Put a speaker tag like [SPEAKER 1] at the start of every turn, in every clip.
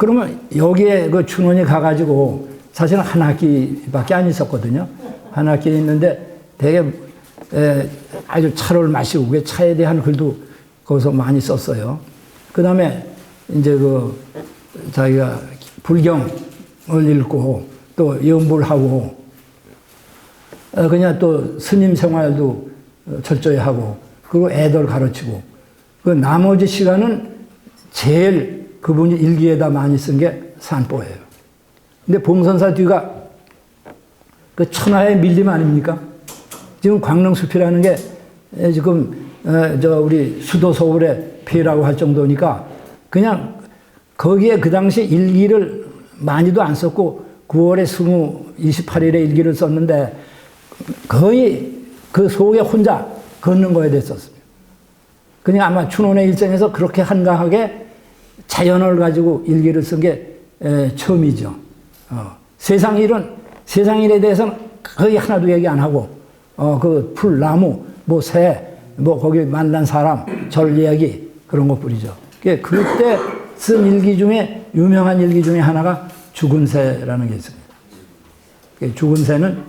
[SPEAKER 1] 그러면 여기에 그 춘원이 가가지고 사실은 한 학기밖에 안 있었거든요. 한 학기 있는데 되게 아주 차를 마시고 그 차에 대한 글도 거기서 많이 썼어요. 그 다음에 이제 그 자기가 불경을 읽고 또 연불하고 그냥 또 스님 생활도 철저히 하고 그리고 애들 가르치고 그 나머지 시간은 제일 그분이 일기에다 많이 쓴 게 산보예요. 근데 봉선사 뒤가 그 천하의 밀림 아닙니까? 지금 광릉숲이라는 게 지금 우리 수도 서울의 폐라고 할 정도니까 그냥 거기에 그 당시 일기를 많이도 안 썼고 9월에 28일에 일기를 썼는데 거의 그 속에 혼자 걷는 거에 됐었습니다. 그냥 아마 춘원의 일생에서 그렇게 한가하게 자연을 가지고 일기를 쓴 게 처음이죠. 세상 일에 대해서는 거의 하나도 얘기 안 하고, 그 풀, 나무, 뭐 새, 뭐 거기 만난 사람, 절 이야기, 그런 것 뿐이죠. 그때 쓴 일기 중에, 유명한 일기 중에 하나가 죽은 새라는 게 있습니다. 죽은 새는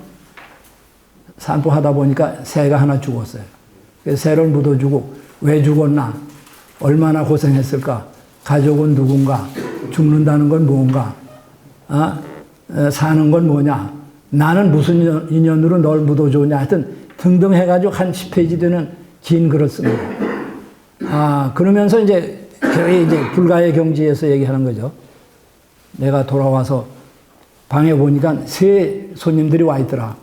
[SPEAKER 1] 산보하다 보니까 새가 하나 죽었어요. 새를 묻어주고, 왜 죽었나? 얼마나 고생했을까? 가족은 누군가? 죽는다는 건 뭔가? 사는 건 뭐냐? 나는 무슨 인연으로 널 묻어주냐? 하여튼 등등 해가지고 한 10페이지 되는 긴 글을 씁니다. 그러면서 이제 불가의 경지에서 얘기하는 거죠. 내가 돌아와서 방에 보니까 세 손님들이 와 있더라.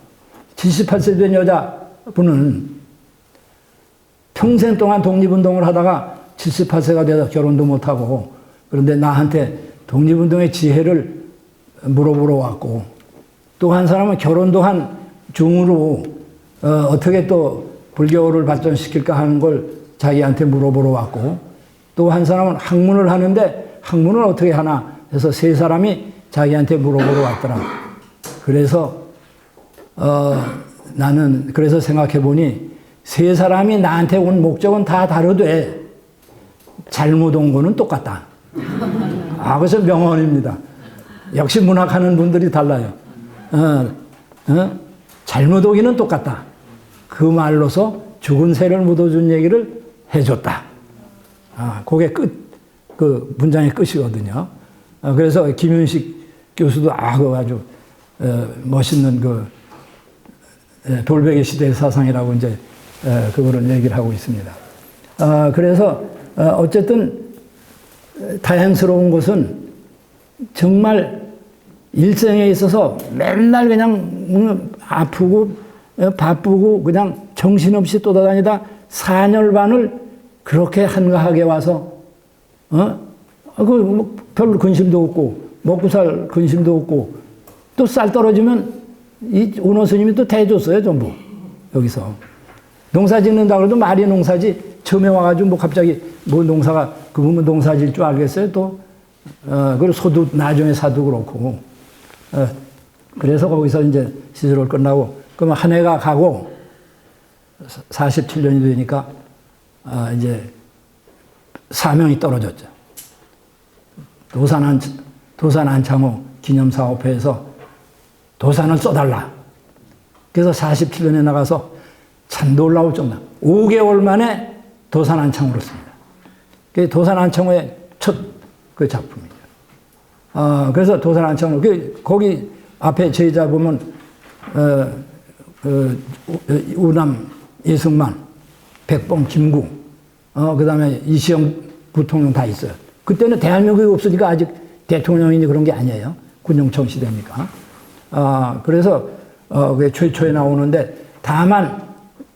[SPEAKER 1] 78세 된 여자분은 평생 동안 독립운동을 하다가 78세가 돼서 결혼도 못하고 그런데 나한테 독립운동의 지혜를 물어보러 왔고 또 한 사람은 결혼도 한 중으로 어떻게 또 불교를 발전시킬까 하는 걸 자기한테 물어보러 왔고 또 한 사람은 학문을 하는데 학문을 어떻게 하나 해서 세 사람이 자기한테 물어보러 왔더라. 그래서 나는 그래서 생각해 보니 세 사람이 나한테 온 목적은 다 다르되 잘못 온 거는 똑같다. 그것은 명언입니다. 역시 문학하는 분들이 달라요. 잘못 오기는 똑같다. 그 말로서 죽은 새를 묻어준 얘기를 해줬다. 그게 그 문장의 끝이거든요. 그래서 김윤식 교수도 아주 멋있는 돌베개 시대의 사상이라고 이제 그거를 얘기를 하고 있습니다. 그래서 어쨌든 다행스러운 것은 정말 일생에 있어서 맨날 그냥 아프고 바쁘고 그냥 정신없이 떠다니다 4년 반을 그렇게 한가하게 와서 별로 근심도 없고 먹고 살 근심도 없고 또 쌀 떨어지면 이 운호 스님이 또 대줬어요 전부 여기서 농사 짓는다 그래도 말이 농사지 처음에 와가지고 뭐 갑자기 뭐 농사가 그분은 농사 질 줄 알겠어요 또 그리고 소도 나중에 사도 그렇고 그래서 거기서 이제 시설을 끝나고 그러면 한 해가 가고 47년이 되니까 이제 사명이 떨어졌죠. 도산 안창호 기념사업회에서 도산을 써달라. 그래서 47년에 나가서 참 놀라울 정도. 5개월 만에 도산 안창호를 씁니다. 그게 도산 안창호의 첫 그 작품이죠. 그래서 도산 안창호, 거기 앞에 제자 보면, 우남 예승만, 백범 김구, 그 다음에 이시영 부통령 다 있어요. 그때는 대한민국이 없으니까 아직 대통령이니 그런 게 아니에요. 군용청 시대니까. 그래서, 그게 최초에 나오는데, 다만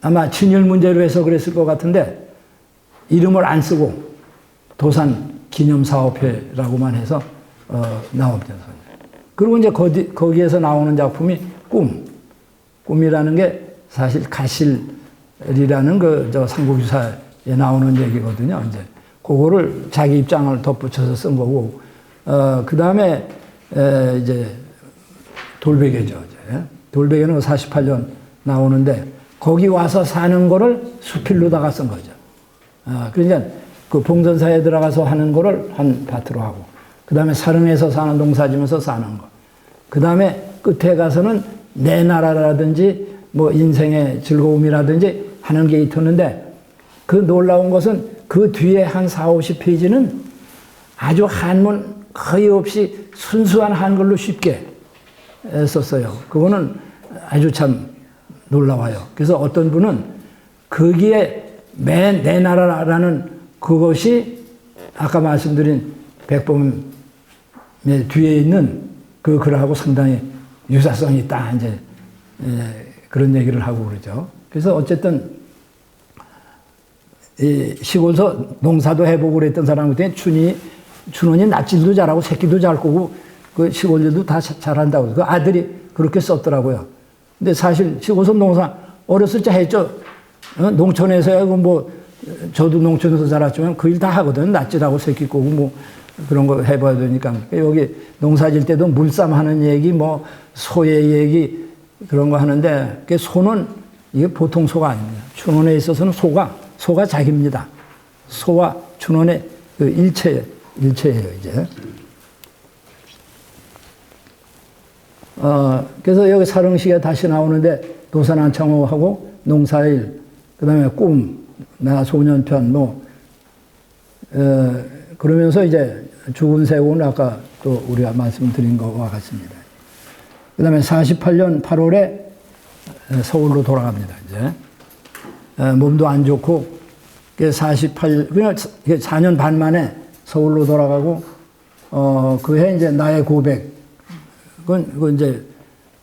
[SPEAKER 1] 아마 친일 문제로 해서 그랬을 것 같은데, 이름을 안 쓰고 도산 기념사업회라고만 해서, 나옵니다. 그리고 이제 거기에서 나오는 작품이 꿈이라는 게 사실 가실이라는 삼국유사에 나오는 얘기거든요. 이제 그거를 자기 입장을 덧붙여서 쓴 거고, 그 다음에 이제 돌베개죠. 돌베개는 48년 나오는데 거기 와서 사는 거를 수필로다가 쓴 거죠. 그러니까 그 봉선사에 들어가서 하는 거를 한 파트로 하고, 그 다음에 사릉에서 사는 농사 지면서 사는 거. 그 다음에 끝에 가서는 내 나라라든지 뭐 인생의 즐거움이라든지 하는 게 있었는데 그 놀라운 것은 그 뒤에 한 4, 50페이지는 아주 한문 거의 없이 순수한 한글로 쉽게 썼어요. 그거는 아주 참 놀라워요. 그래서 어떤 분은 거기에 맨 내 나라라는 그것이 아까 말씀드린 백범의 뒤에 있는 그 글하고 상당히 유사성이 있다. 이제 그런 얘기를 하고 그러죠. 그래서 어쨌든 이 시골서 농사도 해보고 그랬던 사람한테 춘원이 낯질도 잘하고 새끼도 잘 꼬고 그 시골 일도 다 잘한다고. 그 아들이 그렇게 썼더라고요. 근데 사실 시골서 농사 어렸을 때 했죠. 농촌에서야 뭐 저도 농촌에서 자랐지만 그 일 다 하거든. 낯질하고 새끼 꼬고 뭐 그런 거 해봐야 되니까. 여기 농사 질 때도 물쌈 하는 얘기, 뭐 소의 얘기 그런 거 하는데 그 소는 이게 보통 소가 아닙니다. 춘원에 있어서는 소가 자기입니다. 소와 춘원의 그 일체예요, 이제. 그래서 여기 사릉시가 다시 나오는데 노산안창호하고 농사일, 그 다음에 꿈, 나 소년편, 그러면서 이제 죽은 세고는 아까 또 우리가 말씀드린 것과 같습니다. 그 다음에 48년 8월에 서울로 돌아갑니다, 이제. 몸도 안 좋고, 그냥 4년 반 만에 서울로 돌아가고, 그 해 이제 나의 고백. 그건 이제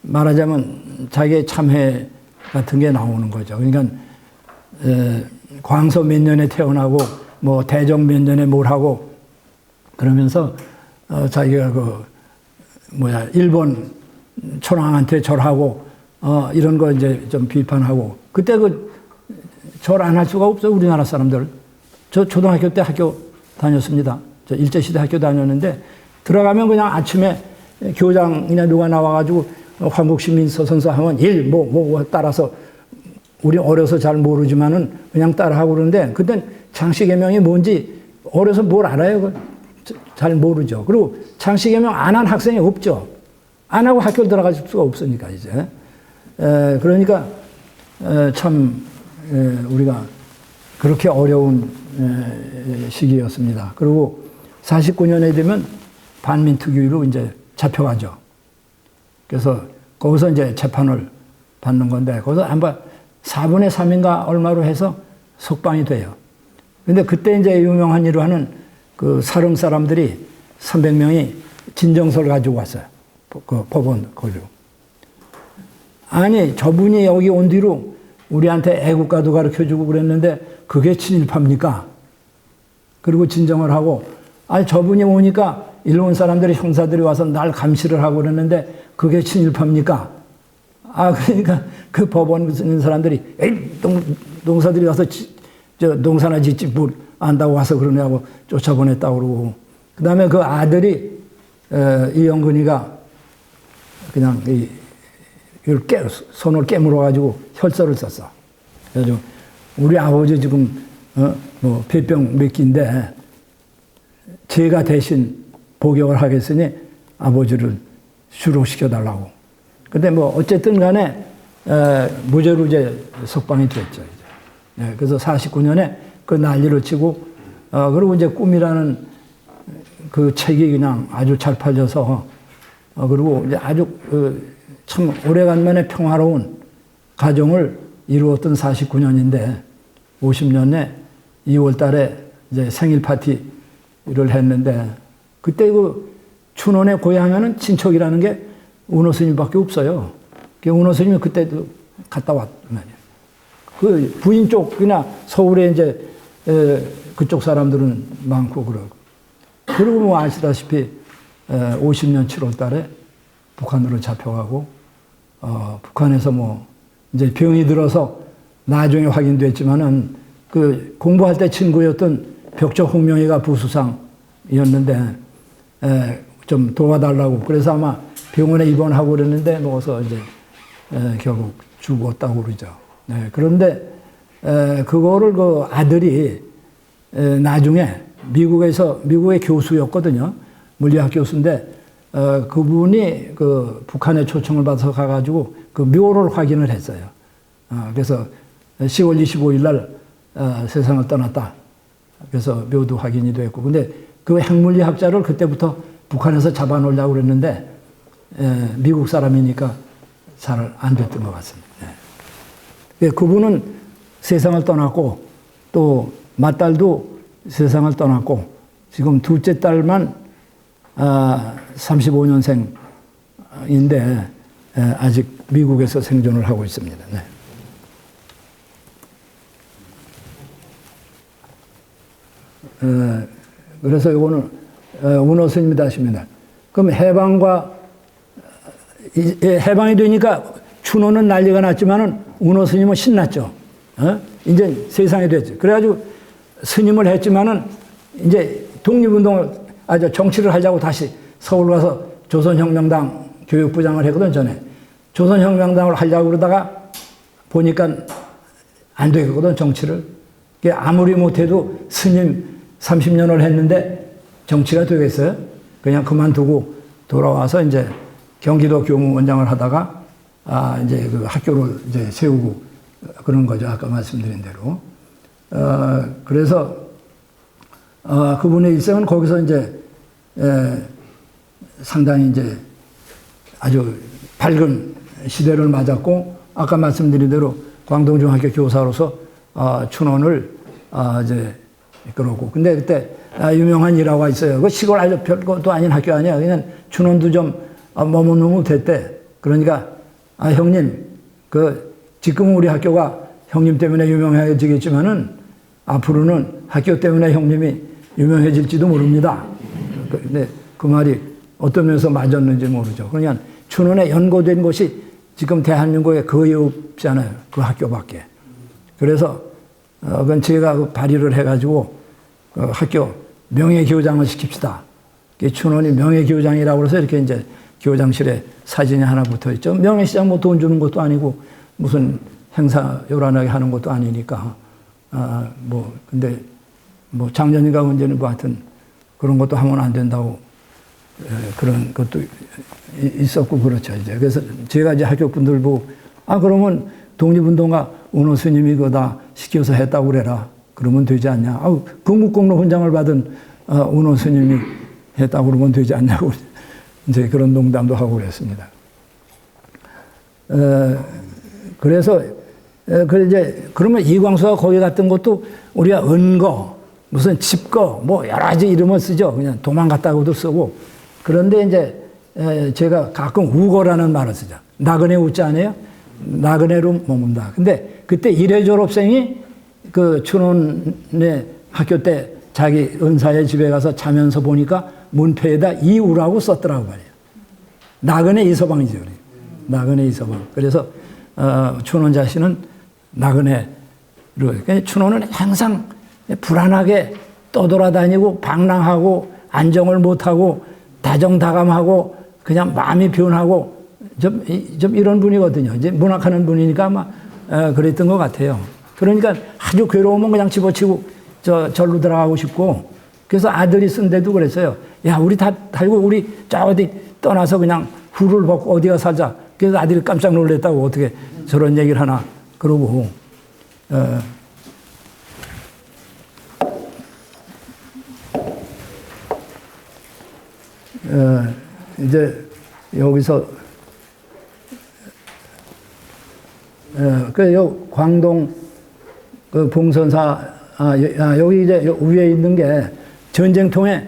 [SPEAKER 1] 말하자면 자기의 참회 같은 게 나오는 거죠. 그러니까, 광서 몇 년에 태어나고, 뭐 대정 몇 년에 뭘 하고, 그러면서, 자기가 일본 초랑한테 절하고, 이런 거 이제 좀 비판하고, 그때 절 안 할 수가 없어, 우리나라 사람들. 저 초등학교 때 학교 다녔습니다. 저 일제시대 학교 다녔는데, 들어가면 그냥 아침에 교장이나 누가 나와가지고 황국시민서선서 하면 따라서 우리 어려서 잘 모르지만은 그냥 따라하고 그러는데, 그땐 장씨개명이 뭔지 어려서 뭘 알아요? 잘 모르죠. 그리고 장씨개명 안 한 학생이 없죠. 안 하고 학교를 들어갈 수가 없으니까, 이제. 그러니까, 참, 우리가 그렇게 어려운 시기였습니다. 그리고 49년에 되면 반민특위로 이제 잡혀가죠. 그래서 거기서 이제 재판을 받는 건데, 거기서 아마 4분의 3인가 얼마로 해서 석방이 돼요. 근데 그때 이제 유명한 일을 하는 그 사릉 사람들이 300명이 진정서를 가지고 왔어요. 그 법원, 거기로. 아니, 저분이 여기 온 뒤로 우리한테 애국가도 가르쳐 주고 그랬는데 그게 친일파입니까? 그리고 진정을 하고, 아니, 저분이 오니까 일본 사람들이 형사들이 와서 날 감시를 하고 그랬는데 그게 친일파입니까? 그러니까 그 법원 있는 사람들이, 에이, 농사들이 와서 농사나 짓지 뭘 안다고 와서 그러냐고 쫓아보냈다고 그러고. 그 다음에 그 아들이, 이영근이가 그냥 손을 깨물어가지고 혈서를 썼어. 그래서 우리 아버지 지금, 폐병 몇 기인데 제가 대신 복역을 하겠으니 아버지를 수록시켜달라고. 근데 어쨌든 간에, 무죄로 이제 석방이 됐죠, 이제. 그래서 49년에 그 난리를 치고, 그리고 이제 꿈이라는 그 책이 그냥 아주 잘 팔려서, 그리고 이제 아주, 참 오래간만에 평화로운 가정을 이루었던 49년인데, 50년에 2월 달에 이제 생일 파티를 했는데, 그때 춘원에 고향에는 친척이라는 게 은호 스님밖에 없어요. 은호 스님이 그때도 갔다 왔단 말이에요. 그 부인 쪽이나 서울에 이제, 그쪽 사람들은 많고 그러고. 그리고 아시다시피, 50년 7월 달에 북한으로 잡혀가고, 북한에서 이제 병이 들어서 나중에 확인됐지만은 그 공부할 때 친구였던 벽적 홍명희가 부수상이었는데, 좀 도와달라고. 그래서 아마 병원에 입원하고 그랬는데, 먹어서 이제, 결국 죽었다고 그러죠. 그런데, 그거를 그 아들이, 나중에 미국의 교수였거든요. 물리학 교수인데 그분이 그 북한의 초청을 받아서 가가지고 그 묘를 확인을 했어요. 그래서 10월 25일 날 세상을 떠났다. 그래서 묘도 확인이 됐고, 근데 그 핵물리학자를 그때부터 북한에서 잡아놓으려고 그랬는데 미국 사람이니까 잘 안 됐던 것 같습니다. 그분은 세상을 떠났고 또 맏딸도 세상을 떠났고 지금 둘째 딸만 35년생인데 아직 미국에서 생존을 하고 있습니다. 네. 그래서 이거는 운호 스님이다 하십니다. 그럼 해방이 되니까 춘호는 난리가 났지만은 운호 스님은 신났죠. 이제 세상이 됐죠. 그래가지고 스님을 했지만은 이제 독립운동을 정치를 하려고 다시 서울 가서 조선혁명당 교육부장을 했거든 전에. 조선혁명당을 하려고 그러다가 보니까 안 되거든 정치를. 아무리 못해도 스님 30년을 했는데 정치가 되겠어요? 그냥 그만두고 돌아와서 이제 경기도 교무원장을 하다가 이제 그 학교를 이제 세우고 그런 거죠. 아까 말씀드린 대로. 그래서 그분의 일생은 거기서 이제 상당히 이제 아주 밝은 시대를 맞았고, 아까 말씀드린 대로 광동중학교 교사로서 춘원을 이제 그러고. 근데 그때 유명한 일화가 있어요. 그 시골 아주 별것도 아닌 학교 아니야. 그냥 춘원도 좀 머뭇머뭇했대. 그러니까 형님, 지금 우리 학교가 형님 때문에 유명해지겠지만은 앞으로는 학교 때문에 형님이 유명해질지도 모릅니다. 근데 그 말이 어떤 면에서 맞았는지 모르죠. 그러니까 춘원에 연고된 곳이 지금 대한민국에 거의 없잖아요. 그 학교밖에. 그래서 그건 제가 발의를 해가지고 학교 명예교장을 시킵시다. 춘원이 명예교장이라고 해서 이렇게 이제 교장실에 사진이 하나 붙어 있죠. 명예시장 뭐 돈 주는 것도 아니고 무슨 행사 요란하게 하는 것도 아니니까. 근데 작년인가 언제는 하여튼 그런 것도 하면 안 된다고 그런 것도 있었고 그렇죠. 이제 그래서 제가 이제 학교 분들 보고 그러면 독립운동가 운호 스님이 그거 다 시켜서 했다고 그래라. 그러면 되지 않냐. 건국공로 훈장을 받은 운호 스님이 했다고 그러면 되지 않냐고 이제 그런 농담도 하고 그랬습니다. 그래서 이제 그러면 이광수가 거기 갔던 것도 우리가 은거, 무슨 집거, 뭐 여러 가지 이름을 쓰죠. 그냥 도망갔다고도 쓰고. 그런데 이제 제가 가끔 우거라는 말을 쓰죠. 나그네 우자 아니에요? 나그네로 머문다. 근데 그때 1회 졸업생이 그 춘원의 학교 때 자기 은사의 집에 가서 자면서 보니까 문패에다 이우라고 썼더라고 말이에요. 나그네 이서방이죠. 나그네 이서방. 그래서 춘원 자신은 나그네로. 그러니까 춘원은 항상 불안하게 떠돌아다니고 방랑하고 안정을 못하고 다정다감하고 그냥 마음이 변하고 좀 이런 분이거든요. 이제 문학하는 분이니까 아마 그랬던 것 같아요. 그러니까 아주 괴로우면 그냥 집어치고 절로 들어가고 싶고, 그래서 아들이 쓴 데도 그랬어요. 야, 우리 다 달고 우리 저 어디 떠나서 그냥 후를 벗고 어디가 살자. 그래서 아들이 깜짝 놀랐다고 어떻게 저런 얘기를 하나 그러고. 이제 여기서 요 광동 그 봉선사 여기 이제 위에 있는 게 전쟁통에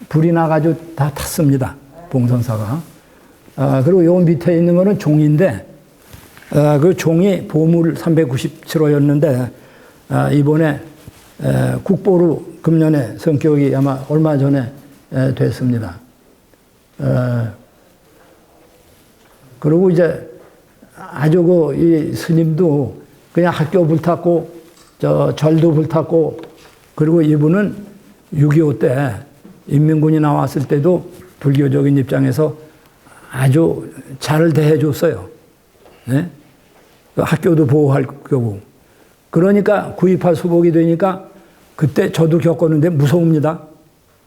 [SPEAKER 1] 불이 나가지고 다 탔습니다. 봉선사가. 그리고 요 밑에 있는 거는 종인데 그 종이 보물 397호였는데 이번에 국보로 금년에 성격이 아마 얼마 전에 됐습니다. 그리고 이제 아주 이 스님도 그냥 학교 불탔고, 절도 불탔고, 그리고 이분은 6.25 때 인민군이 나왔을 때도 불교적인 입장에서 아주 잘 대해줬어요. 네? 학교도 보호할 거고. 그러니까 구입할 수복이 되니까 그때 저도 겪었는데 무서웁니다.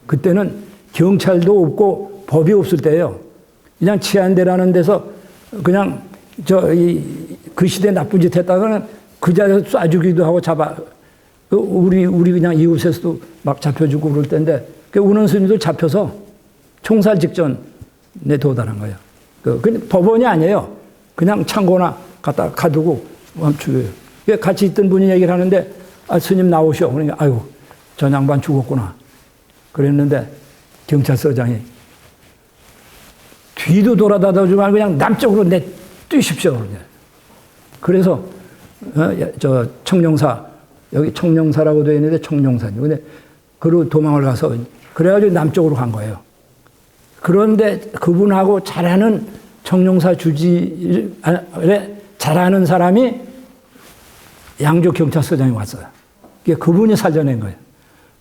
[SPEAKER 1] 그때는 경찰도 없고 법이 없을 때예요. 그냥 치안대라는 데서 그냥 그 시대 나쁜 짓 했다가는 그 자리에서 쏴주기도 하고 우리 그냥 이웃에서도 막 잡혀주고 그럴 때인데 그 운원 스님도 잡혀서 총살 직전에 도달한 거예요. 그 법원이 아니에요. 그냥 창고나 갖다 가두고 멈추고요. 같이 있던 분이 얘기를 하는데 스님 나오시오. 그러니까 아이고 저 양반 죽었구나. 그랬는데 경찰서장이 뒤도 돌아다주지 말고 그냥 남쪽으로 뛰십시오. 그래서 저 청룡사 여기 청룡사라고 되어 있는데 청룡사죠. 근데 그리고 도망을 가서 그래가지고 남쪽으로 간 거예요. 그런데 그분하고 잘하는 청룡사 주지에 잘하는 사람이 양조 경찰서장이 왔어요. 그분이 살려낸 거예요.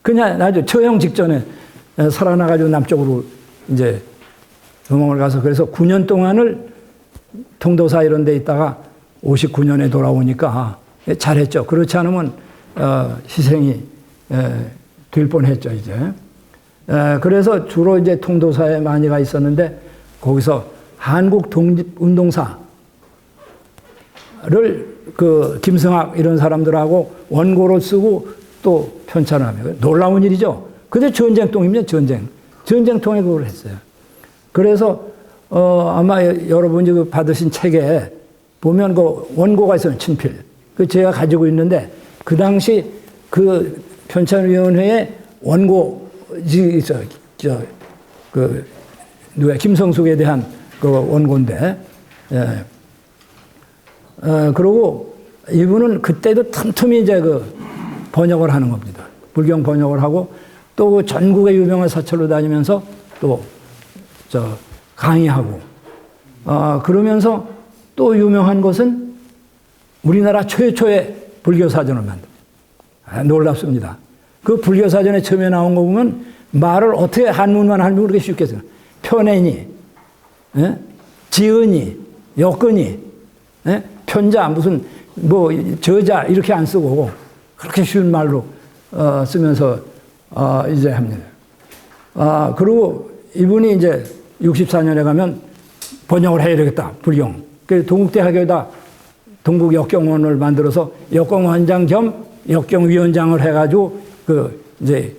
[SPEAKER 1] 그냥 아주 처형 직전에 살아나가지고 남쪽으로 이제 도망을 가서 그래서 9년 동안을 통도사 이런 데 있다가 59년에 돌아오니까 잘했죠. 그렇지 않으면 희생이 될 뻔했죠, 이제. 그래서 주로 이제 통도사에 많이 가 있었는데 거기서 한국 독립운동사를 그 김성학 이런 사람들하고 원고로 쓰고 또 편찬하며 놀라운 일이죠. 그게 전쟁통입니다, 전쟁. 전쟁통에 그걸 했어요. 그래서 아마 여러분이 받으신 책에 보면 그 원고가 있어요, 친필. 그 제가 가지고 있는데 그 당시 그 편찬위원회의 원고지 누가 김성숙에 대한 그 원고인데, 예. 그리고 이분은 그때도 틈틈이 이제 그 번역을 하는 겁니다. 불경 번역을 하고 또 전국의 유명한 사찰로 다니면서 또 강의하고, 그러면서 또 유명한 것은 우리나라 최초의 불교사전을 만듭니다. 놀랍습니다. 그 불교사전에 처음에 나온 거 보면 말을 어떻게 한문만 하면 그렇게 쉽게 써요. 편애니, 예? 지은이, 여건이, 예? 편자, 무슨, 저자, 이렇게 안 쓰고, 그렇게 쉬운 말로, 쓰면서, 이제 합니다. 그리고 이분이 이제 64년에 가면 번역을 해야 되겠다, 불경. 그래서 동국대학교에다 동국역경원을 만들어서 역경원장 겸 역경위원장을 해가지고, 이제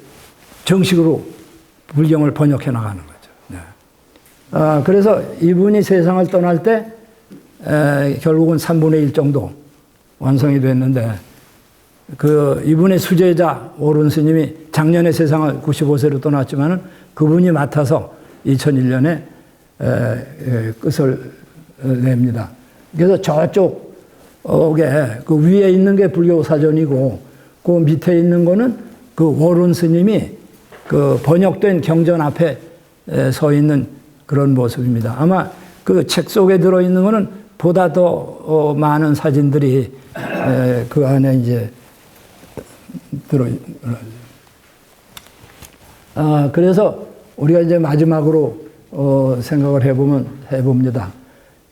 [SPEAKER 1] 정식으로 불경을 번역해 나가는 거죠. 네. 그래서 이분이 세상을 떠날 때, 결국은 3분의 1 정도 완성이 됐는데, 이분의 수제자 오른 스님이 작년에 세상을 95세로 떠났지만은 그분이 맡아서 2001년에 끝을 냅니다. 그래서 저쪽에 그 위에 있는 게 불교 사전이고 그 밑에 있는 거는 그 오른 스님이 그 번역된 경전 앞에 서 있는 그런 모습입니다. 아마 그 책 속에 들어있는 거는 보다 더 많은 사진들이 그 안에 이제 그래서 우리가 이제 마지막으로 생각을 해봅니다.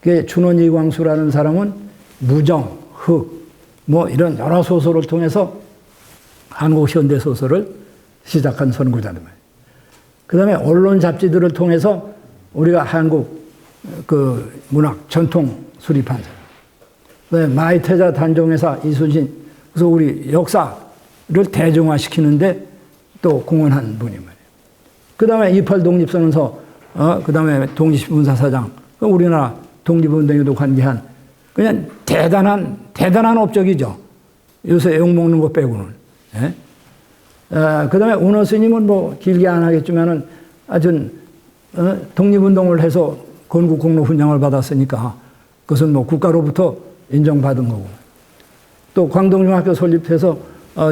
[SPEAKER 1] 그 준원 이광수라는 사람은 무정, 흑, 이런 여러 소설을 통해서 한국 현대 소설을 시작한 선구자들. 그 다음에 언론 잡지들을 통해서 우리가 한국 그 문학 전통 수립한 사람. 그 다음에 마이태자 단종회사 이순신. 그래서 우리 역사를 대중화시키는데 또 공헌한 분이 말이에요. 그 다음에 28 독립선언서, 그 다음에 독립문사사장, 우리나라 독립운동에도 관계한 그냥 대단한 업적이죠. 요새 욕먹는 거 빼고는. 예? 그 다음에 운호 스님은 길게 안 하겠지만은 하여튼, 독립운동을 해서 건국공로훈장을 받았으니까 그것은 국가로부터 인정받은 거고. 또 광동중학교 설립해서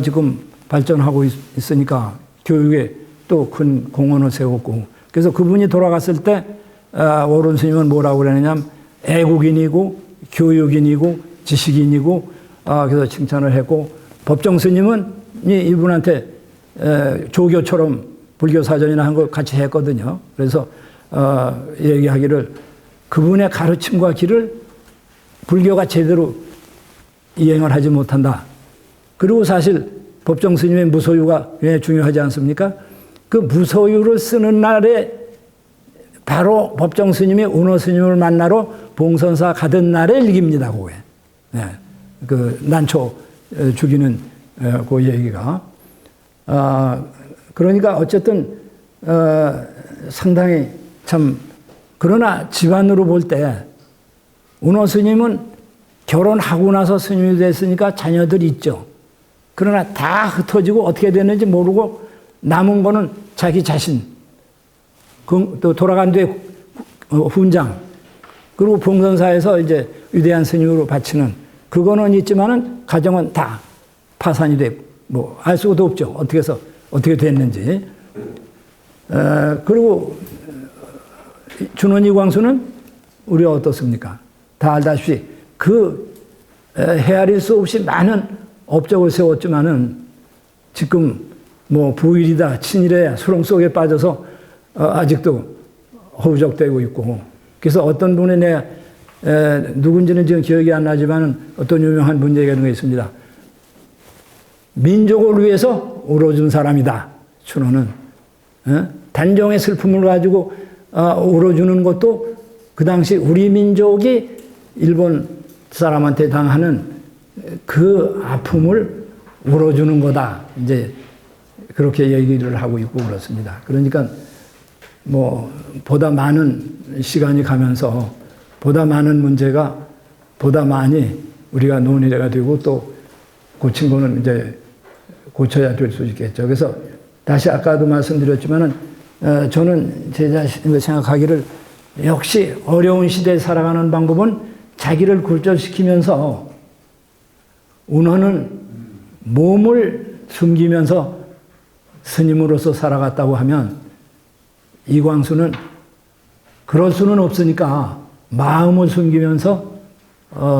[SPEAKER 1] 지금 발전하고 있으니까 교육에 또 큰 공헌을 세웠고. 그래서 그분이 돌아갔을 때 오른 스님은 뭐라고 그러냐면 애국인이고 교육인이고 지식인이고 그래서 칭찬을 했고, 법정 스님은 이분한테 조교처럼 불교 사전이나 한 걸 같이 했거든요. 그래서 얘기하기를 그분의 가르침과 길을 불교가 제대로 이행을 하지 못한다. 그리고 사실 법정 스님의 무소유가 왜 중요하지 않습니까? 그 무소유를 쓰는 날에 바로 법정 스님이 운호 스님을 만나러 봉선사 가던 날의 일기입니다. 그게. 네. 그 난초 죽이는 그 얘기가. 그러니까 어쨌든 상당히 참, 그러나 집안으로 볼 때 운호 스님은 결혼하고 나서 스님이 됐으니까 자녀들이 있죠. 그러나 다 흩어지고 어떻게 됐는지 모르고 남은 거는 자기 자신, 또 돌아간 뒤에 훈장, 그리고 봉선사에서 이제 위대한 스님으로 바치는 그거는 있지만은 가정은 다 파산이 되고 뭐 알 수도 없죠. 어떻게 됐는지. 그리고 준원이 광수는 우리가 어떻습니까? 다 알다시피 그 헤아릴 수 없이 많은 업적을 세웠지만은 지금 뭐 부일이다 친일의 수렁 속에 빠져서 아직도 허우적대고 있고, 그래서 어떤 분이 누군지는 지금 기억이 안 나지만은 어떤 유명한 분 얘기하는 게 있습니다. 민족을 위해서 울어준 사람이다. 춘호는 단정의 슬픔을 가지고 울어주는 것도 그 당시 우리 민족이 일본 사람한테 당하는 그 아픔을 울어주는 거다. 이제 그렇게 얘기를 하고 있고 그렇습니다. 그러니까 뭐 보다 많은 시간이 가면서 보다 많은 문제가 보다 많이 우리가 논의가 되고 또 고친 거는 이제 고쳐야 될 수 있겠죠. 그래서 다시 아까도 말씀드렸지만은 저는 제 자신을 생각하기를 역시 어려운 시대에 살아가는 방법은 자기를 굴절시키면서 운호는 몸을 숨기면서 스님으로서 살아갔다고 하면 이광수는 그럴 수는 없으니까 마음을 숨기면서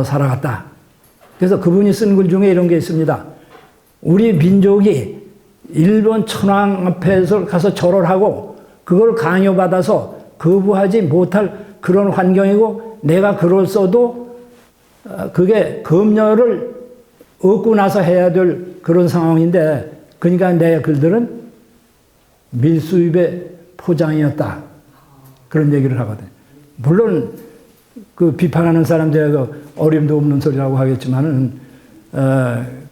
[SPEAKER 1] 살아갔다. 그래서 그분이 쓴 글 중에 이런 게 있습니다. 우리 민족이 일본 천황 앞에서 가서 절을 하고 그걸 강요받아서 거부하지 못할 그런 환경이고 내가 글을 써도 그게 검열을 얻고 나서 해야 될 그런 상황인데 그러니까 내 글들은 밀수입의 포장이었다. 그런 얘기를 하거든. 물론 그 비판하는 사람들에게 어림도 없는 소리라고 하겠지만은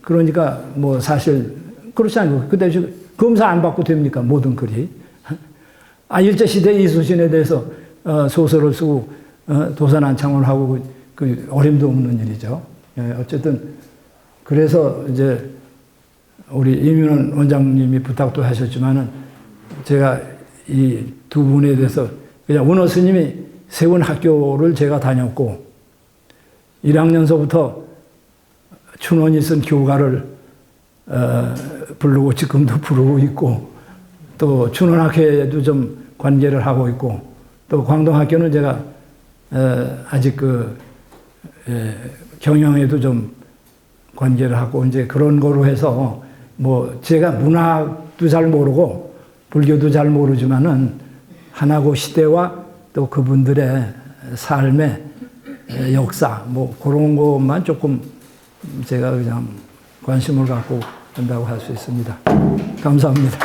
[SPEAKER 1] 그러니까 뭐 사실 그렇지 않고 그때 검사 안 받고 됩니까? 모든 글이. 일제시대 이순신에 대해서 소설을 쓰고 도산한창을 하고 그 어림도 없는 일이죠. 어쨌든 그래서 이제 우리 이민원 원장님이 부탁도 하셨지만은 제가 이 두 분에 대해서 그냥 운호 스님이 세운 학교를 제가 다녔고 1학년서부터 춘원이 쓴 교가를 부르고 지금도 부르고 있고 또 춘원학회에도 좀 관계를 하고 있고 또 광동학교는 제가 아직 경영에도 좀 관계를 하고 이제 그런 거로 해서 뭐 제가 문학도 잘 모르고 불교도 잘 모르지만은 하나고 시대와 또 그분들의 삶의 역사 뭐 그런 것만 조금 제가 그냥 관심을 갖고 한다고 할 수 있습니다. 감사합니다.